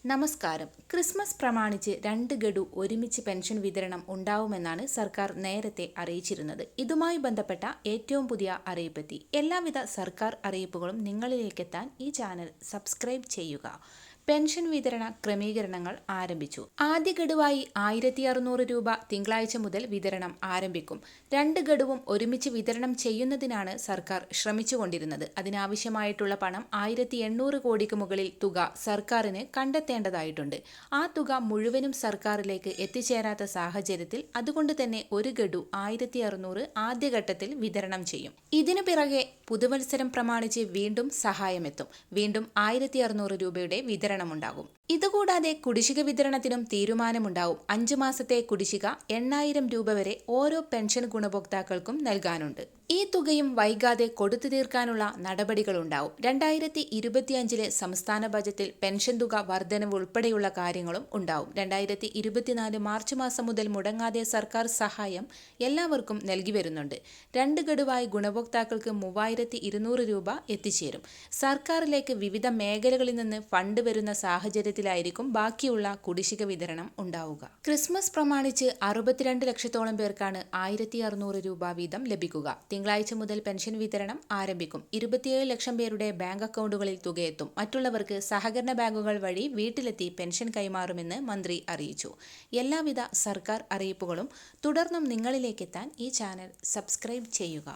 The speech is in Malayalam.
നമസ്കാരം. ക്രിസ്മസ് പ്രമാണിച്ച് 2 ഗഡു ഒരുമിച്ച് പെൻഷൻ വിതരണം ഉണ്ടാവുമെന്നാണ് സർക്കാർ നേരത്തെ അറിയിച്ചിരുന്നത്. ഇതുമായി ബന്ധപ്പെട്ട ഏറ്റവും പുതിയ അറിയിപ്പെത്തി. എല്ലാവിധ സർക്കാർ അറിയിപ്പുകളും നിങ്ങളിലേക്കെത്താൻ ഈ ചാനൽ സബ്സ്ക്രൈബ് ചെയ്യുക. പെൻഷൻ വിതരണ ക്രമീകരണങ്ങൾ ആരംഭിച്ചു. ആദ്യ ഗഡുവായി 1600 രൂപ തിങ്കളാഴ്ച മുതൽ വിതരണം ആരംഭിക്കും. 2 ഗഡുവും ഒരുമിച്ച് വിതരണം ചെയ്യുന്നതിനാണ് സർക്കാർ ശ്രമിച്ചുകൊണ്ടിരുന്നത്. അതിനാവശ്യമായിട്ടുള്ള പണം 1800 കോടിക്ക് മുകളിൽ തുക സർക്കാരിന് കണ്ടെത്തേണ്ടതായിട്ടുണ്ട്. ആ തുക മുഴുവനും സർക്കാരിലേക്ക് എത്തിച്ചേരാത്ത സാഹചര്യത്തിൽ അതുകൊണ്ട് തന്നെ 1 ഗഡു 1600 ആദ്യഘട്ടത്തിൽ വിതരണം ചെയ്യും. ഇതിനു പിറകെ പുതുവത്സരം പ്രമാണിച്ച് വീണ്ടും സഹായമെത്തും. വീണ്ടും 1600 രൂപയുടെ വിതരണമുണ്ടാകും. ഇതുകൂടാതെ കുടിശ്ശിക വിതരണത്തിനും തീരുമാനമുണ്ടാവും. 5 മാസത്തെ കുടിശ്ശിക 8000 രൂപ വരെ ഓരോ പെൻഷൻ ഗുണഭോക്താക്കൾക്കും നൽകാനുണ്ട്. ഈ തുകയും വൈകാതെ കൊടുത്തു തീർക്കാനുള്ള നടപടികളുണ്ടാവും. 2025 സംസ്ഥാന ബജറ്റിൽ പെൻഷൻ തുക വർധനവ് ഉൾപ്പെടെയുള്ള കാര്യങ്ങളും ഉണ്ടാവും. 2024 മാർച്ച് മാസം മുതൽ മുടങ്ങാതെ സർക്കാർ സഹായം എല്ലാവർക്കും നൽകി വരുന്നുണ്ട്. 2 ഗഡുവായി ഗുണഭോക്താക്കൾക്ക് 3200 രൂപ എത്തിച്ചേരും. സർക്കാരിലേക്ക് വിവിധ മേഖലകളിൽ നിന്ന് ഫണ്ട് വരുന്ന സാഹചര്യത്തിലായിരിക്കും ബാക്കിയുള്ള കുടിശ്ശിക വിതരണം ഉണ്ടാവുക. ക്രിസ്മസ് പ്രമാണിച്ച് 62 ലക്ഷത്തോളം പേർക്കാണ് 1600 രൂപ വീതം ലഭിക്കുക. തിങ്കളാഴ്ച മുതൽ പെൻഷൻ വിതരണം ആരംഭിക്കും. 27 ലക്ഷം പേരുടെ ബാങ്ക് അക്കൗണ്ടുകളിൽ തുകയെത്തും. മറ്റുള്ളവർക്ക് സഹകരണ ബാങ്കുകൾ വഴി വീട്ടിലെത്തി പെൻഷൻ കൈമാറുമെന്ന് മന്ത്രി അറിയിച്ചു. എല്ലാവിധ സർക്കാർ അറിയിപ്പുകളും തുടർന്നും നിങ്ങളിലേക്കെത്താൻ ഈ ചാനൽ സബ്സ്ക്രൈബ് ചെയ്യുക.